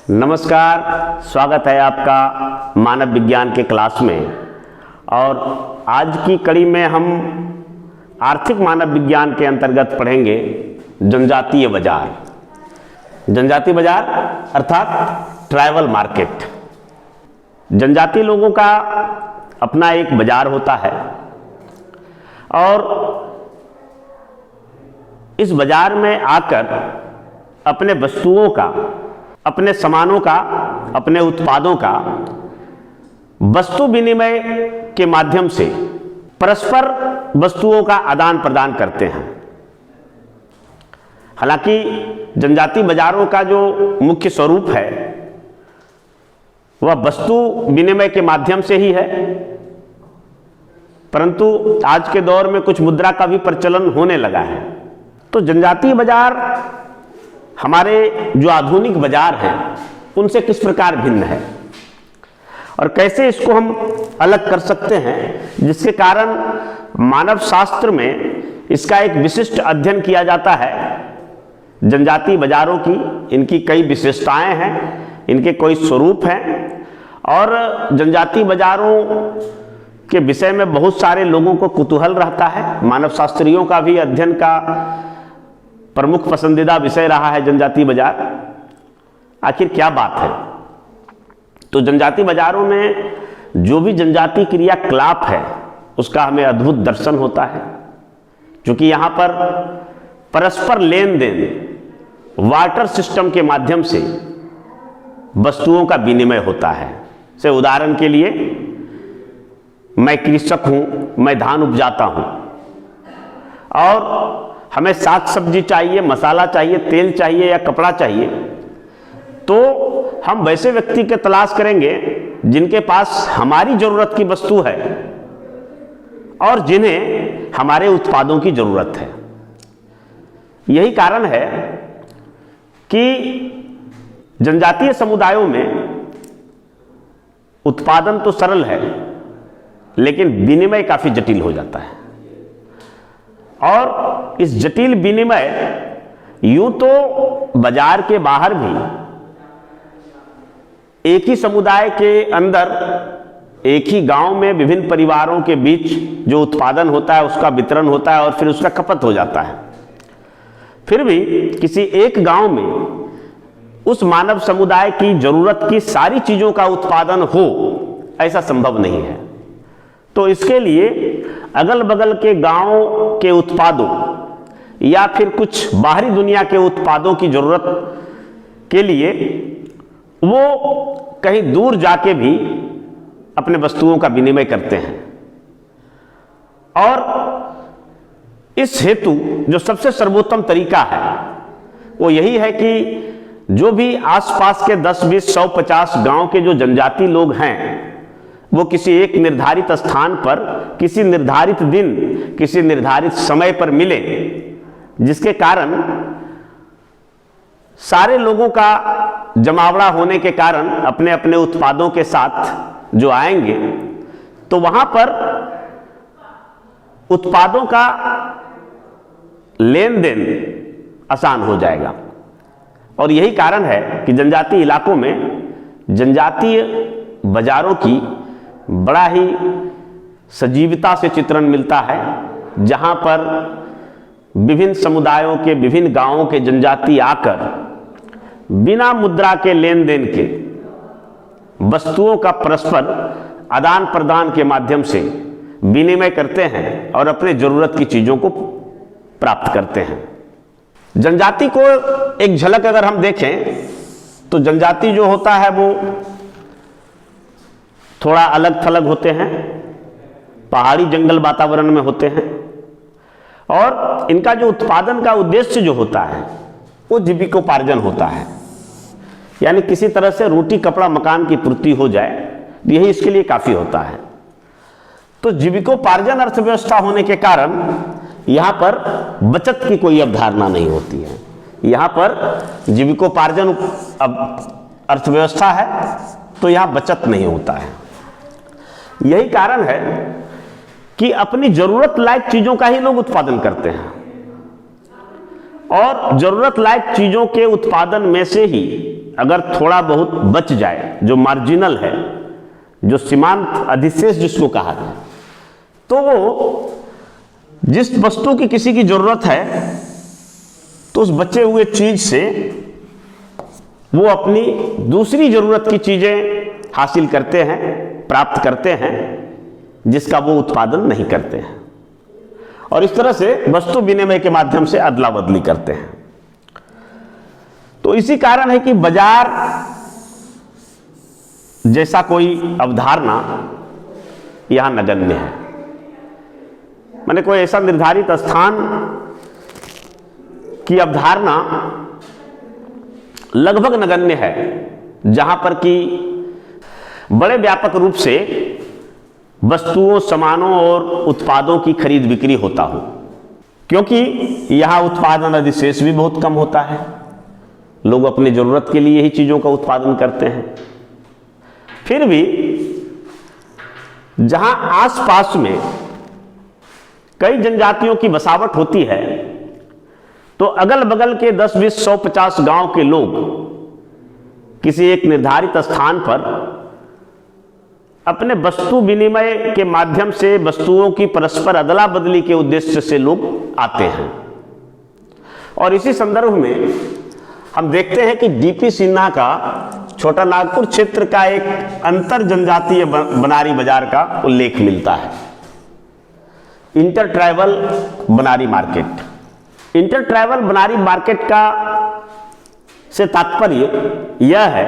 नमस्कार, स्वागत है आपका मानव विज्ञान के क्लास में। और आज की कड़ी में हम आर्थिक मानव विज्ञान के अंतर्गत पढ़ेंगे जनजातीय बाजार। जनजातीय बाजार अर्थात ट्राइबल मार्केट। जनजातीय लोगों का अपना एक बाजार होता है और इस बाजार में आकर अपने वस्तुओं का, अपने सामानों का, अपने उत्पादों का वस्तु विनिमय के माध्यम से परस्पर वस्तुओं का आदान प्रदान करते हैं। हालांकि जनजातीय बाजारों का जो मुख्य स्वरूप है वह वस्तु विनिमय के माध्यम से ही है, परंतु आज के दौर में कुछ मुद्रा का भी प्रचलन होने लगा है। तो जनजातीय बाजार हमारे जो आधुनिक बाजार हैं उनसे किस प्रकार भिन्न है और कैसे इसको हम अलग कर सकते हैं, जिसके कारण मानव शास्त्र में इसका एक विशिष्ट अध्ययन किया जाता है। जनजातीय बाजारों की इनकी कई विशेषताएं हैं, इनके कई स्वरूप हैं और जनजातीय बाजारों के विषय में बहुत सारे लोगों को कुतूहल रहता है। मानव शास्त्रियों का भी अध्ययन का प्रमुख पसंदीदा विषय रहा है जनजातीय बाजार। आखिर क्या बात है? तो जनजातीय बाजारों में जो भी जनजातीय क्रियाकलाप है उसका हमें अद्भुत दर्शन होता है, क्योंकि यहाँ पर परस्पर लेन देन वाटर सिस्टम के माध्यम से वस्तुओं का विनिमय होता है। से उदाहरण के लिए, मैं कृषक हूं, मैं धान उपजाता हूं और हमें साग सब्जी चाहिए, मसाला चाहिए, तेल चाहिए या कपड़ा चाहिए, तो हम वैसे व्यक्ति की तलाश करेंगे जिनके पास हमारी जरूरत की वस्तु है और जिन्हें हमारे उत्पादों की जरूरत है। यही कारण है कि जनजातीय समुदायों में उत्पादन तो सरल है लेकिन विनिमय काफी जटिल हो जाता है। और इस जटिल विनिमय यूं तो बाजार के बाहर भी एक ही समुदाय के अंदर, एक ही गांव में विभिन्न परिवारों के बीच जो उत्पादन होता है उसका वितरण होता है और फिर उसका खपत हो जाता है। फिर भी किसी एक गांव में उस मानव समुदाय की जरूरत की सारी चीजों का उत्पादन हो, ऐसा संभव नहीं है। तो इसके लिए अगल बगल के गांव के उत्पादों या फिर कुछ बाहरी दुनिया के उत्पादों की जरूरत के लिए वो कहीं दूर जाके भी अपने वस्तुओं का विनिमय करते हैं। और इस हेतु जो सबसे सर्वोत्तम तरीका है वो यही है कि जो भी आसपास के 10, 20, 100, 50 गांव के जो जनजातीय लोग हैं वो किसी एक निर्धारित स्थान पर, किसी निर्धारित दिन, किसी निर्धारित समय पर मिले, जिसके कारण सारे लोगों का जमावड़ा होने के कारण अपने अपने उत्पादों के साथ जो आएंगे तो वहां पर उत्पादों का लेन देन आसान हो जाएगा। और यही कारण है कि जनजातीय इलाकों में जनजातीय बाजारों की बड़ा ही सजीवता से चित्रण मिलता है, जहां पर विभिन्न समुदायों के, विभिन्न गांवों के जनजाति आकर बिना मुद्रा के लेन देन के वस्तुओं का परस्पर आदान प्रदान के माध्यम से विनिमय करते हैं और अपने जरूरत की चीजों को प्राप्त करते हैं। जनजाति को एक झलक अगर हम देखें तो जनजाति जो होता है वो थोड़ा अलग थलग होते हैं, पहाड़ी जंगल वातावरण में होते हैं और इनका जो उत्पादन का उद्देश्य जो होता है वो जीविकोपार्जन होता है, यानी किसी तरह से रोटी कपड़ा मकान की पूर्ति हो जाए, यही इसके लिए काफी होता है। तो जीविकोपार्जन अर्थव्यवस्था होने के कारण यहां पर बचत की कोई अवधारणा नहीं होती है। यहां पर जीविकोपार्जन अर्थव्यवस्था है तो यहां बचत नहीं होता है। यही कारण है कि अपनी जरूरत लायक चीजों का ही लोग उत्पादन करते हैं और जरूरत लायक चीजों के उत्पादन में से ही अगर थोड़ा बहुत बच जाए, जो मार्जिनल है, जो सीमांत अधिशेष जिसको कहा जाए, तो वो जिस वस्तु की किसी की जरूरत है तो उस बचे हुए चीज से वो अपनी दूसरी जरूरत की चीजें हासिल करते हैं, प्राप्त करते हैं, जिसका वो उत्पादन नहीं करते हैं, और इस तरह से वस्तु विनिमय के माध्यम से अदला बदली करते हैं। तो इसी कारण है कि बाजार जैसा कोई अवधारणा यहां नगण्य है। माने कोई ऐसा निर्धारित स्थान की अवधारणा लगभग नगण्य है जहां पर कि बड़े व्यापक रूप से वस्तुओं, सामानों और उत्पादों की खरीद बिक्री होता हो, क्योंकि यहां उत्पादन अधिशेष भी बहुत कम होता है। लोग अपनी जरूरत के लिए ही चीजों का उत्पादन करते हैं। फिर भी जहां आसपास में कई जनजातियों की बसावट होती है, तो अगल बगल के 10, 20, 100, 50 गांव के लोग किसी एक निर्धारित स्थान पर अपने वस्तु विनिमय के माध्यम से वस्तुओं की परस्पर अदला बदली के उद्देश्य से लोग आते हैं। और इसी संदर्भ में हम देखते हैं कि डीपी सिन्हा का छोटा नागपुर क्षेत्र का एक अंतर जनजातीय बनारी बाजार का उल्लेख मिलता है। इंटर ट्राइबल बनारी मार्केट। इंटर ट्राइबल बनारी मार्केट का से तात्पर्य यह है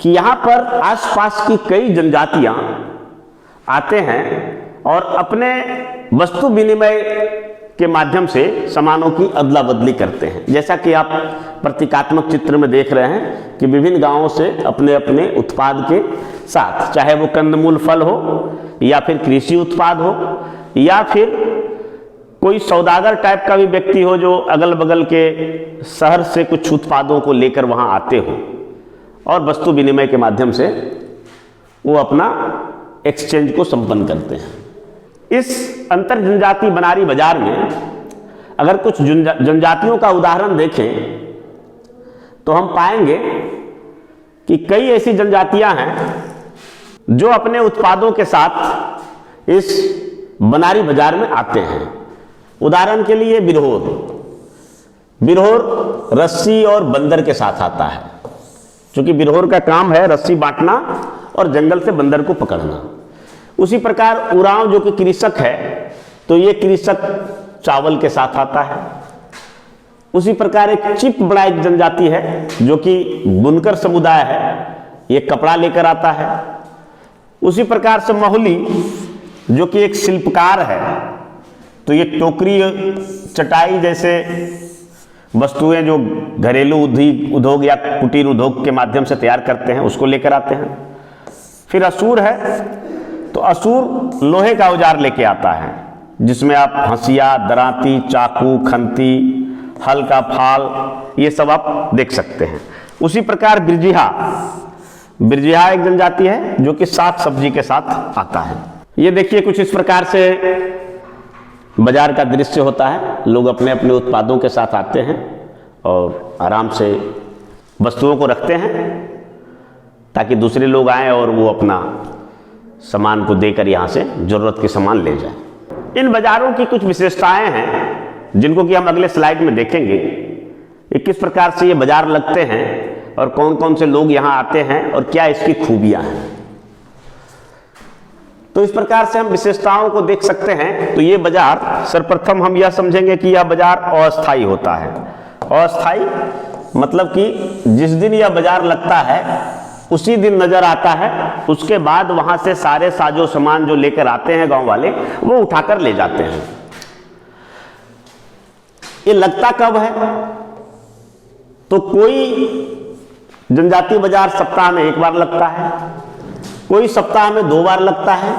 कि यहां पर आसपास की कई जनजातियां आते हैं और अपने वस्तु विनिमय के माध्यम से सामानों की अदला बदली करते हैं। जैसा कि आप प्रतीकात्मक चित्र में देख रहे हैं कि विभिन्न गांवों से अपने अपने उत्पाद के साथ, चाहे वो कंदमूल फल हो या फिर कृषि उत्पाद हो या फिर कोई सौदागर टाइप का भी व्यक्ति हो जो अगल बगल के शहर से कुछ उत्पादों को लेकर वहां आते हो और वस्तु विनिमय के माध्यम से वो अपना एक्सचेंज को संपन्न करते हैं। इस अंतर जनजाति बनारी बाजार में अगर कुछ जनजातियों का उदाहरण देखें तो हम पाएंगे कि कई ऐसी जनजातियां हैं जो अपने उत्पादों के साथ इस बनारी बाजार में आते हैं। उदाहरण के लिए बिरहोर। बिरहोर रस्सी और बंदर के साथ आता है, क्योंकि बिरहोर का काम है रस्सी बांटना और जंगल से बंदर को पकड़ना। उसी प्रकार उरांव जो कि कृषक है, तो ये कृषक चावल के साथ आता है। उसी प्रकार एक चिप बड़ा एक जनजाति है जो कि बुनकर समुदाय है, ये कपड़ा लेकर आता है। उसी प्रकार से महुली जो कि एक शिल्पकार है, तो ये टोकरी, चटाई जैसे वस्तुएं जो घरेलू उद्योग या कुटीर उद्योग के माध्यम से तैयार करते हैं उसको लेकर आते हैं। फिर असुर है, तो असुर लोहे का औजार लेके आता है जिसमें आप हंसिया, दराती, चाकू, खंती, हल का फाल, ये सब आप देख सकते हैं। उसी प्रकार बिरजिहा। बिरजिहा एक जनजाति है जो कि साग सब्जी के साथ आता है। ये देखिए कुछ इस प्रकार से बाजार का दृश्य होता है। लोग अपने अपने उत्पादों के साथ आते हैं और आराम से वस्तुओं को रखते हैं ताकि दूसरे लोग आएं और वो अपना सामान को देकर यहाँ से जरूरत के सामान ले जाएं। इन बाजारों की कुछ विशेषताएं हैं जिनको कि हम अगले स्लाइड में देखेंगे कि किस प्रकार से ये बाजार लगते हैं और कौन कौन से लोग यहाँ आते हैं और क्या इसकी खूबियां हैं। तो इस प्रकार से हम विशेषताओं को देख सकते हैं। तो ये बाजार, सर्वप्रथम हम यह समझेंगे कि यह बाजार अस्थायी होता है। अस्थायी मतलब कि जिस दिन यह बाजार लगता है उसी दिन नजर आता है, उसके बाद वहां से सारे साजो सामान जो लेकर आते हैं गांव वाले वो उठाकर ले जाते हैं। ये लगता कब है? तो कोई जनजातीय बाजार सप्ताह में एक बार लगता है, कोई सप्ताह में 2 बार लगता है,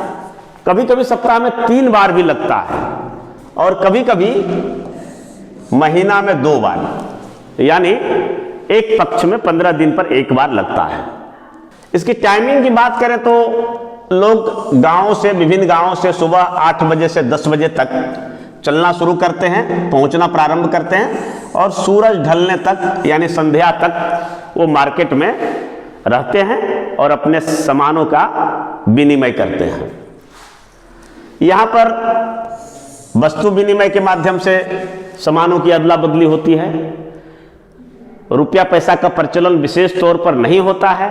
कभी कभी सप्ताह में 3 बार भी लगता है और कभी कभी महीना में 2 बार, यानी एक पक्ष में 15 दिन पर एक बार लगता है। इसकी टाइमिंग की बात करें तो लोग गांवों से, विभिन्न गांवों से सुबह 8 बजे से 10 बजे तक चलना शुरू करते हैं, पहुंचना प्रारंभ करते हैं और सूरज ढलने तक यानी संध्या तक वो मार्केट में रहते हैं और अपने सामानों का विनिमय करते हैं। यहाँ पर वस्तु विनिमय के माध्यम से सामानों की अदला बदली होती है। रुपया पैसा का प्रचलन विशेष तौर पर नहीं होता है,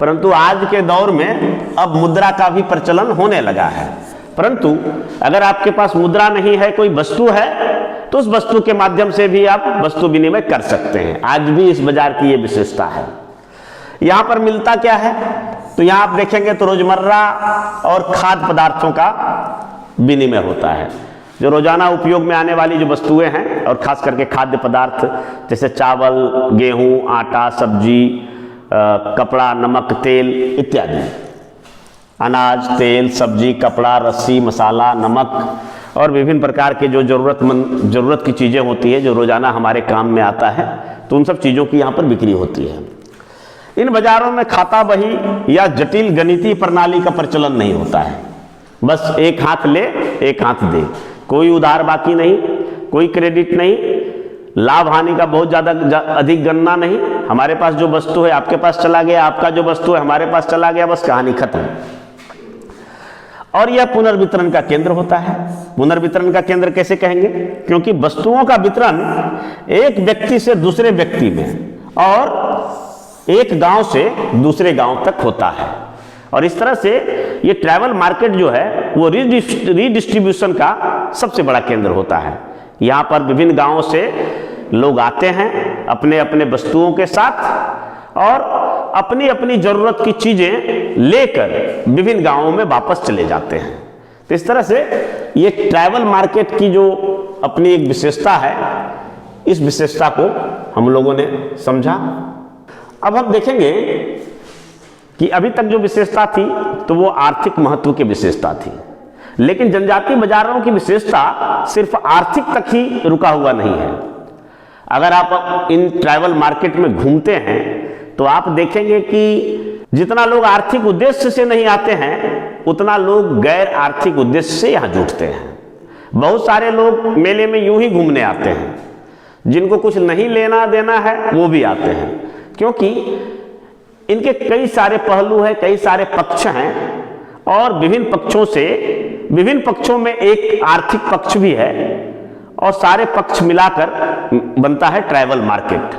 परंतु आज के दौर में अब मुद्रा का भी प्रचलन होने लगा है। परंतु अगर आपके पास मुद्रा नहीं है, कोई वस्तु है, तो उस वस्तु के माध्यम से भी आप वस्तु विनिमय कर सकते हैं। आज भी इस बाजार की ये विशेषता है। यहाँ पर मिलता क्या है, तो यहाँ आप देखेंगे तो रोजमर्रा और खाद्य पदार्थों का विनिमय होता है। जो रोजाना उपयोग में आने वाली जो वस्तुएं हैं और खास करके खाद्य पदार्थ जैसे चावल, गेहूं, आटा, सब्जी, कपड़ा, नमक, तेल इत्यादि, अनाज, तेल, सब्जी, कपड़ा, रस्सी, मसाला, नमक और विभिन्न प्रकार के जो जरूरत की चीज़ें होती है जो रोजाना हमारे काम में आता है, तो उन सब चीज़ों की यहाँ पर बिक्री होती है। इन बाजारों में खाता बही या जटिल गणितीय प्रणाली का प्रचलन नहीं होता है। बस एक हाथ ले एक हाथ दे, कोई उधार बाकी नहीं, कोई क्रेडिट नहीं, लाभ हानि का बहुत ज़्यादा अधिक गणना नहीं। हमारे पास जो वस्तु है आपके पास चला गया, आपका जो वस्तु है हमारे पास चला गया, बस कहानी खत्म। और यह पुनर्वितरण का केंद्र होता है। पुनर्वितरण का केंद्र कैसे कहेंगे, क्योंकि वस्तुओं का वितरण एक व्यक्ति से दूसरे व्यक्ति में और एक गांव से दूसरे गांव तक होता है। और इस तरह से ये ट्रैवल मार्केट जो है वो रीडिस्ट्रीब्यूशन का सबसे बड़ा केंद्र होता है। यहाँ पर विभिन्न गांवों से लोग आते हैं अपने अपने वस्तुओं के साथ और अपनी अपनी जरूरत की चीजें लेकर विभिन्न गांवों में वापस चले जाते हैं। तो इस तरह से ये ट्रैवल मार्केट की जो अपनी एक विशेषता है, इस विशेषता को हम लोगों ने समझा। अब हम देखेंगे कि अभी तक जो विशेषता थी तो वो आर्थिक महत्व की विशेषता थी, लेकिन जनजातीय बाजारों की विशेषता सिर्फ आर्थिक तक ही रुका हुआ नहीं है। अगर आप इन ट्रैवल मार्केट में घूमते हैं तो आप देखेंगे कि जितना लोग आर्थिक उद्देश्य से नहीं आते हैं, उतना लोग गैर आर्थिक उद्देश्य से यहाँ जुटते हैं। बहुत सारे लोग मेले में यूं ही घूमने आते हैं, जिनको कुछ नहीं लेना देना है वो भी आते हैं, क्योंकि इनके कई सारे पहलू हैं, कई सारे पक्ष हैं और विभिन्न पक्षों में एक आर्थिक पक्ष भी है और सारे पक्ष मिलाकर बनता है ट्रैवल मार्केट।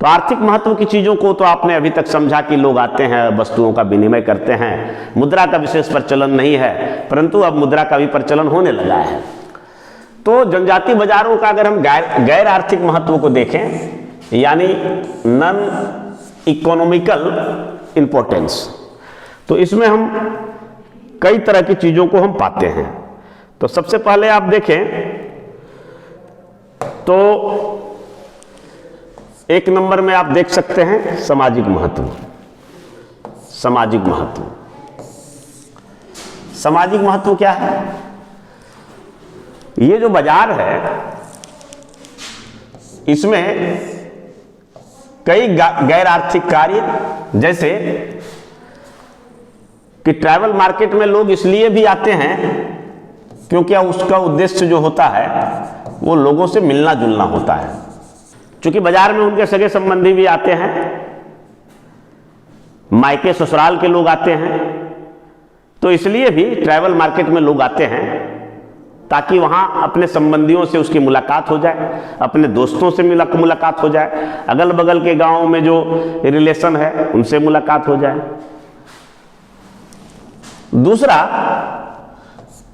तो आर्थिक महत्व की चीजों को तो आपने अभी तक समझा कि लोग आते हैं, वस्तुओं का विनिमय करते हैं। मुद्रा का विशेष प्रचलन नहीं है, परंतु अब मुद्रा का भी प्रचलन होने लगा है। तो जनजातीय बाजारों का अगर हम गैर आर्थिक महत्व को देखें, यानी नॉन इकोनॉमिकल इंपॉर्टेंस, तो इसमें हम कई तरह की चीजों को हम पाते हैं। तो सबसे पहले आप देखें तो एक नंबर में आप देख सकते हैं सामाजिक महत्व। सामाजिक महत्व, सामाजिक महत्व क्या है? ये जो बाजार है इसमें कई गैर आर्थिक कार्य, जैसे कि ट्रैवल मार्केट में लोग इसलिए भी आते हैं क्योंकि उसका उद्देश्य जो होता है वो लोगों से मिलना जुलना होता है। क्योंकि बाजार में उनके सगे संबंधी भी आते हैं, मायके ससुराल के लोग आते हैं, तो इसलिए भी ट्रैवल मार्केट में लोग आते हैं ताकि वहां अपने संबंधियों से उसकी मुलाकात हो जाए, अपने दोस्तों से मुलाकात हो जाए, अगल बगल के गांवों में जो रिलेशन है उनसे मुलाकात हो जाए। दूसरा,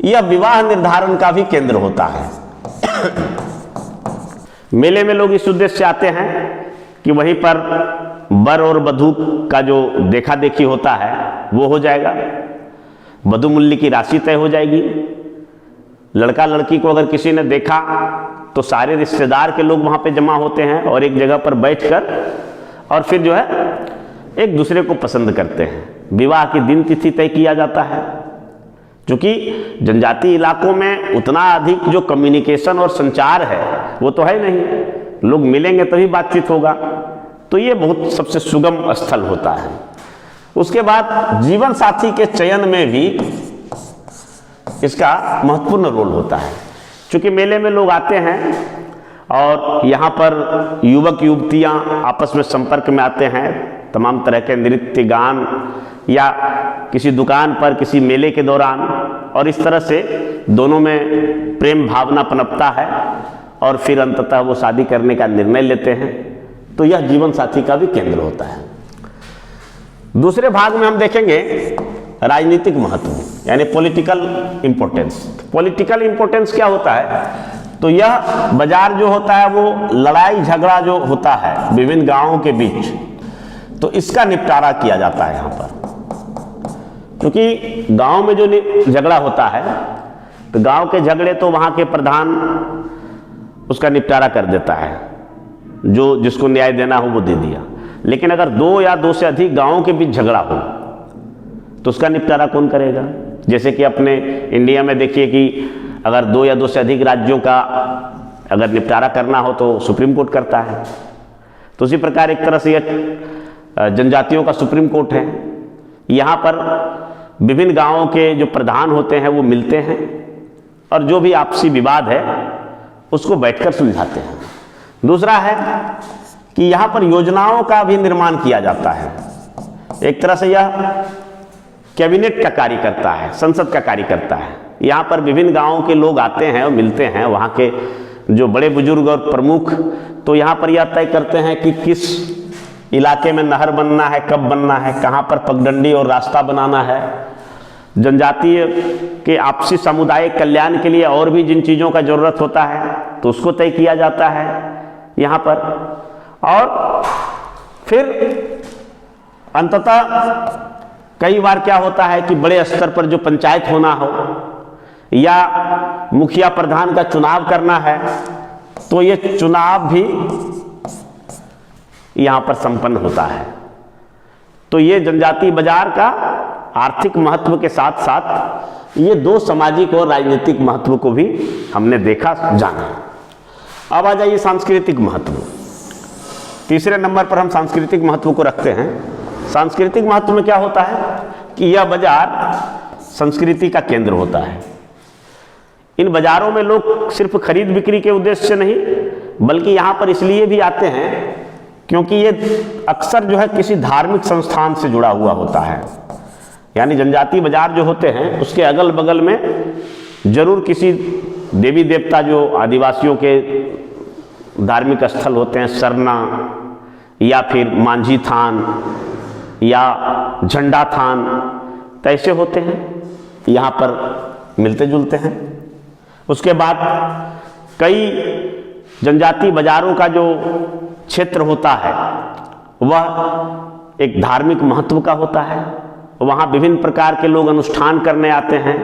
यह विवाह निर्धारण का भी केंद्र होता है। मेले में लोग इस उद्देश्य से आते हैं कि वहीं पर वर और वधू का जो देखा देखी होता है वो हो जाएगा, वधू मूल्य की राशि तय हो जाएगी। लड़का लड़की को अगर किसी ने देखा तो सारे रिश्तेदार के लोग वहां पे जमा होते हैं और एक जगह पर बैठकर और फिर जो है एक दूसरे को पसंद करते हैं। विवाह की दिन तिथि तय किया जाता है। क्योंकि जनजातीय इलाकों में उतना अधिक जो कम्युनिकेशन और संचार है वो तो है नहीं, लोग मिलेंगे तभी बातचीत होगा, तो ये बहुत सबसे सुगम स्थल होता है। उसके बाद जीवन साथी के चयन में भी इसका महत्वपूर्ण रोल होता है। क्योंकि मेले में लोग आते हैं और यहाँ पर युवक युवतियाँ आपस में संपर्क में आते हैं, तमाम तरह के नृत्य गान या किसी दुकान पर किसी मेले के दौरान, और इस तरह से दोनों में प्रेम भावना पनपता है और फिर अंततः वो शादी करने का निर्णय लेते हैं। तो यह जीवन साथी का भी केंद्र होता है। दूसरे भाग में हम देखेंगे राजनीतिक महत्व, यानी पॉलिटिकल इंपॉर्टेंस। पॉलिटिकल इंपॉर्टेंस क्या होता है? तो यह बाजार जो होता है वो लड़ाई झगड़ा जो होता है विभिन्न गांवों के बीच, तो इसका निपटारा किया जाता है यहाँ पर। क्योंकि गांव में जो झगड़ा होता है तो गांव के झगड़े तो वहाँ के प्रधान उसका निपटारा कर देता है, जो जिसको न्याय देना हो वो दे दिया। लेकिन अगर 2 या 2 से अधिक गांवों के बीच झगड़ा हो तो उसका निपटारा कौन करेगा? जैसे कि अपने इंडिया में देखिए कि अगर 2 या 2 से अधिक राज्यों का अगर निपटारा करना हो तो सुप्रीम कोर्ट करता है। तो उसी प्रकार एक तरह से यह जनजातियों का सुप्रीम कोर्ट है। यहाँ पर विभिन्न गांवों के जो प्रधान होते हैं वो मिलते हैं और जो भी आपसी विवाद है उसको बैठकर सुलझाते हैं। दूसरा है कि यहाँ पर योजनाओं का भी निर्माण किया जाता है। एक तरह से यह कैबिनेट का कार्य करता है, संसद का कार्य करता है। यहाँ पर विभिन्न गांवों के लोग आते हैं और मिलते हैं, वहाँ के जो बड़े बुजुर्ग और प्रमुख, तो यहाँ पर यह तय करते हैं कि किस इलाके में नहर बनना है, कब बनना है, कहाँ पर पगडंडी और रास्ता बनाना है। जनजातीय के आपसी सामुदायिक कल्याण के लिए और भी जिन चीज़ों का जरूरत होता है तो उसको तय किया जाता है यहाँ पर। और फिर अंततः कई बार क्या होता है कि बड़े स्तर पर जो पंचायत होना हो या मुखिया प्रधान का चुनाव करना है तो ये चुनाव भी यहाँ पर संपन्न होता है। तो ये जनजातीय बाजार का आर्थिक महत्व के साथ साथ ये 2 सामाजिक और राजनीतिक महत्व को भी हमने देखा जाना। अब आ जाइए सांस्कृतिक महत्व। तीसरे नंबर पर हम सांस्कृतिक महत्व को रखते हैं। सांस्कृतिक महत्व में क्या होता है कि यह बाजार संस्कृति का केंद्र होता है। इन बाजारों में लोग सिर्फ खरीद बिक्री के उद्देश्य से नहीं बल्कि यहाँ पर इसलिए भी आते हैं क्योंकि ये अक्सर जो है किसी धार्मिक संस्थान से जुड़ा हुआ होता है। यानी जनजातीय बाजार जो होते हैं उसके अगल बगल में जरूर किसी देवी देवता जो आदिवासियों के धार्मिक स्थल होते हैं, सरना या फिर मांझी थान या झंडा थान, तो ऐसे होते हैं, यहाँ पर मिलते जुलते हैं। उसके बाद कई जनजातीय बाजारों का जो क्षेत्र होता है वह एक धार्मिक महत्व का होता है। वहाँ विभिन्न प्रकार के लोग अनुष्ठान करने आते हैं,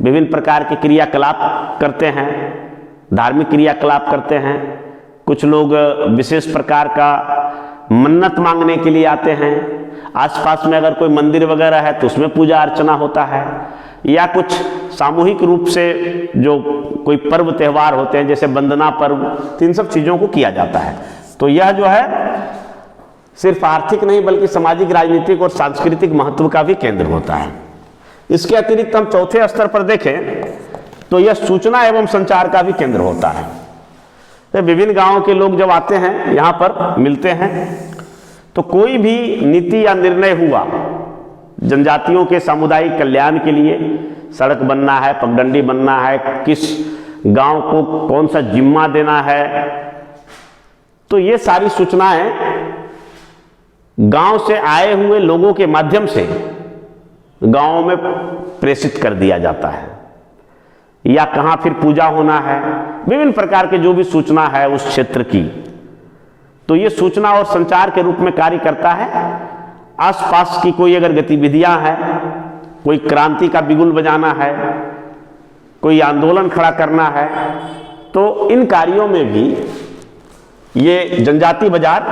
विभिन्न प्रकार के क्रियाकलाप करते हैं, धार्मिक क्रियाकलाप करते हैं। कुछ लोग विशेष प्रकार का मन्नत मांगने के लिए आते हैं। आसपास में अगर कोई मंदिर वगैरह है तो उसमें पूजा अर्चना होता है, या कुछ सामूहिक रूप से जो कोई पर्व त्यौहार होते हैं जैसे वंदना पर्व, तो इन सब चीज़ों को किया जाता है। तो यह जो है सिर्फ आर्थिक नहीं बल्कि सामाजिक, राजनीतिक और सांस्कृतिक महत्व का भी केंद्र होता है। इसके अतिरिक्त हम चौथे स्तर पर देखें तो यह सूचना एवं संचार का भी केंद्र होता है। तो विभिन्न गांवों के लोग जब आते हैं यहाँ पर मिलते हैं तो कोई भी नीति या निर्णय हुआ जनजातियों के सामुदायिक कल्याण के लिए, सड़क बनना है, पगडंडी बनना है, किस गांव को कौन सा जिम्मा देना है, तो ये सारी सूचनाएं गांव से आए हुए लोगों के माध्यम से गांव में प्रेषित कर दिया जाता है। या कहाँ फिर पूजा होना है, विभिन्न प्रकार के जो भी सूचना है उस क्षेत्र की, तो ये सूचना और संचार के रूप में कार्य करता है। आसपास की कोई अगर गतिविधियां हैं, कोई क्रांति का बिगुल बजाना है, कोई आंदोलन खड़ा करना है, तो इन कार्यों में भी ये जनजातीय बाजार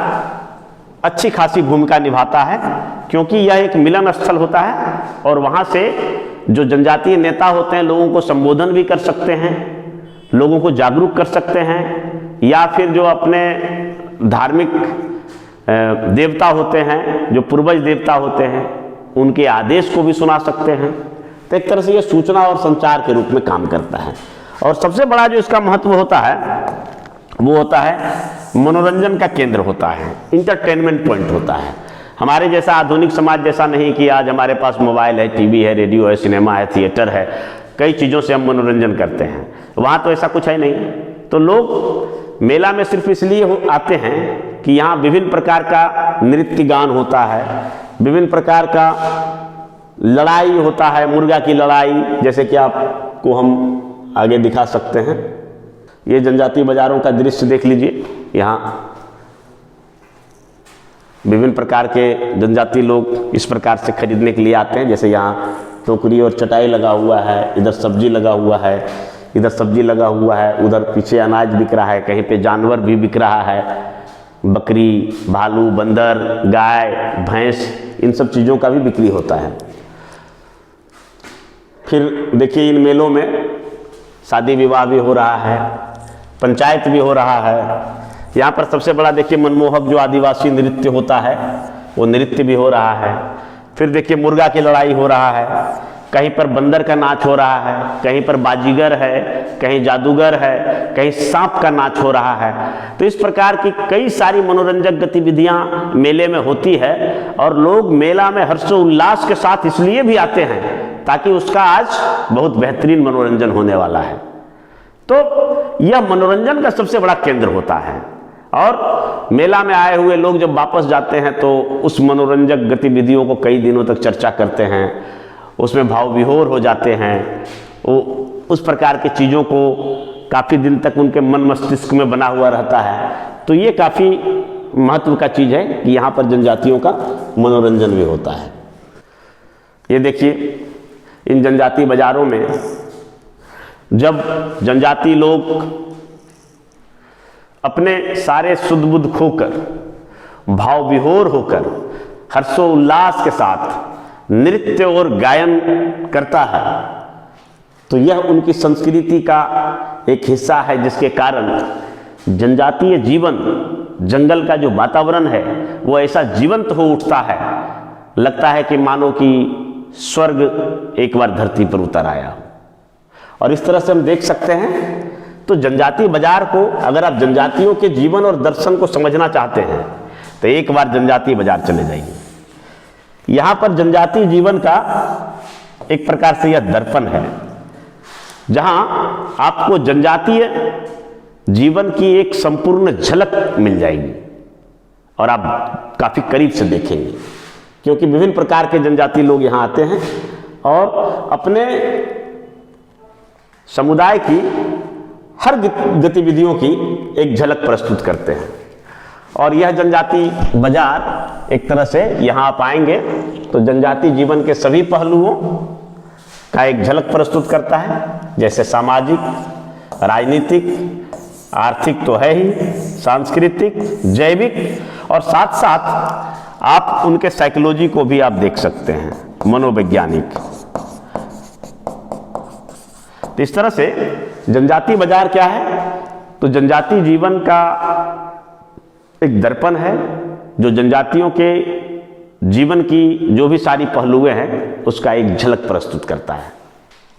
अच्छी खासी भूमिका निभाता है, क्योंकि यह एक मिलन स्थल होता है और वहाँ से जो जनजातीय नेता होते हैं लोगों को संबोधन भी कर सकते हैं, लोगों को जागरूक कर सकते हैं, या फिर जो अपने धार्मिक देवता होते हैं, जो पूर्वज देवता होते हैं, उनके आदेश को भी सुना सकते हैं। तो एक तरह से यह सूचना और संचार के रूप में काम करता है। और सबसे बड़ा जो इसका महत्व होता है वो होता है मनोरंजन का केंद्र होता है, इंटरटेनमेंट पॉइंट होता है। हमारे जैसा आधुनिक समाज जैसा नहीं कि आज हमारे पास मोबाइल है, टीवी है, रेडियो है, सिनेमा है, थिएटर है, कई चीज़ों से हम मनोरंजन करते हैं। वहाँ तो ऐसा कुछ है नहीं। तो लोग मेला में सिर्फ इसलिए आते हैं कि यहाँ विभिन्न प्रकार का नृत्य गान होता है, विभिन्न प्रकार का लड़ाई होता है, मुर्गा की लड़ाई, जैसे कि आपको हम आगे दिखा सकते हैं। ये जनजातीय बाजारों का दृश्य देख लीजिए। यहाँ विभिन्न प्रकार के जनजातीय लोग इस प्रकार से खरीदने के लिए आते हैं। जैसे यहाँ टोकरी और चटाई लगा हुआ है, इधर सब्जी लगा हुआ है, इधर सब्जी लगा हुआ है, उधर पीछे अनाज बिक रहा है, कहीं पे जानवर भी बिक रहा है, बकरी, भालू, बंदर, गाय, भैंस, इन सब चीज़ों का भी बिक्री होता है। फिर देखिए इन मेलों में शादी विवाह भी हो रहा है, पंचायत भी हो रहा है। यहाँ पर सबसे बड़ा देखिए मनमोहक जो आदिवासी नृत्य होता है वो नृत्य भी हो रहा है। फिर देखिए मुर्गा की लड़ाई हो रहा है, कहीं पर बंदर का नाच हो रहा है, कहीं पर बाजीगर है, कहीं जादूगर है, कहीं सांप का नाच हो रहा है। तो इस प्रकार की कई सारी मनोरंजक गतिविधियाँ मेले में होती है और लोग मेला में हर्षोल्लास के साथ इसलिए भी आते हैं ताकि उसका आज बहुत बेहतरीन मनोरंजन होने वाला है। तो यह मनोरंजन का सबसे बड़ा केंद्र होता है और मेला में आए हुए लोग जब वापस जाते हैं तो उस मनोरंजक गतिविधियों को कई दिनों तक चर्चा करते हैं, उसमें भाव विभोर हो जाते हैं। वो उस प्रकार की चीज़ों को काफ़ी दिन तक उनके मन मस्तिष्क में बना हुआ रहता है। तो ये काफ़ी महत्व का चीज़ है कि यहाँ पर जनजातियों का मनोरंजन भी होता है। ये देखिए इन जनजातीय बाज़ारों में जब जनजातीय लोग अपने सारे सुध बुध खोकर, भाव विभोर होकर, हर्षोल्लास के साथ नृत्य और गायन करता है तो यह उनकी संस्कृति का एक हिस्सा है, जिसके कारण जनजातीय जीवन, जंगल का जो वातावरण है वो ऐसा जीवंत हो उठता है, लगता है कि मानो कि स्वर्ग एक बार धरती पर उतर आया। और इस तरह से हम देख सकते हैं। तो जनजातीय बाजार को अगर आप जनजातियों के जीवन और दर्शन को समझना चाहते हैं तो एक बार जनजातीय बाजार चले जाइए। यहाँ पर जनजातीय जीवन का एक प्रकार से यह दर्पण है, जहाँ आपको जनजातीय जीवन की एक संपूर्ण झलक मिल जाएगी और आप काफ़ी करीब से देखेंगे, क्योंकि विभिन्न प्रकार के जनजातीय लोग यहाँ आते हैं और अपने समुदाय की हर गतिविधियों की एक झलक प्रस्तुत करते हैं। और यह जनजातीय बाजार एक तरह से यहाँ आप आएंगे तो जनजातीय जीवन के सभी पहलुओं का एक झलक प्रस्तुत करता है, जैसे सामाजिक, राजनीतिक, आर्थिक तो है ही, सांस्कृतिक, जैविक और साथ साथ आप उनके साइकोलॉजी को भी आप देख सकते हैं, मनोवैज्ञानिक। तो इस तरह से जनजातीय बाजार क्या है? तो जनजातीय जीवन का एक दर्पण है जो जनजातियों के जीवन की जो भी सारी पहलुएं हैं उसका एक झलक प्रस्तुत करता है।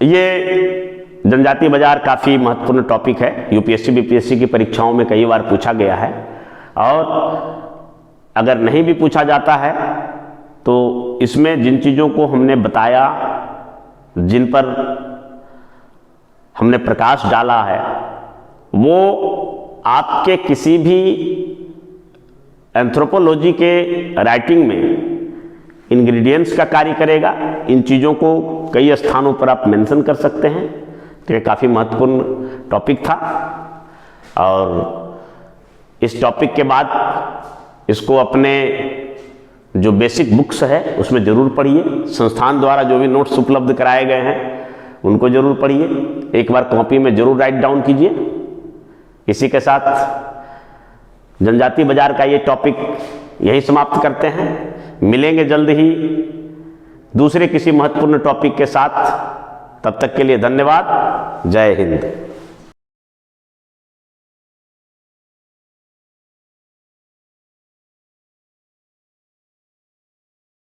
ये जनजातीय बाजार काफ़ी महत्वपूर्ण टॉपिक है, यूपीएससी बीपीएससी की परीक्षाओं में कई बार पूछा गया है। और अगर नहीं भी पूछा जाता है तो इसमें जिन चीज़ों को हमने बताया, जिन पर हमने प्रकाश डाला है, वो आपके किसी भी एंथ्रोपोलॉजी के राइटिंग में इंग्रेडिएंट्स का कार्य करेगा। इन चीज़ों को कई स्थानों पर आप मेंशन कर सकते हैं। तो ये काफ़ी महत्वपूर्ण टॉपिक था और इस टॉपिक के बाद इसको अपने जो बेसिक बुक्स है उसमें ज़रूर पढ़िए। संस्थान द्वारा जो भी नोट्स उपलब्ध कराए गए हैं उनको जरूर पढ़िए, एक बार कॉपी में जरूर राइट डाउन कीजिए। इसी के साथ जनजातीय बाजार का ये टॉपिक यही समाप्त करते हैं। मिलेंगे जल्द ही दूसरे किसी महत्वपूर्ण टॉपिक के साथ। तब तक के लिए धन्यवाद। जय हिंद।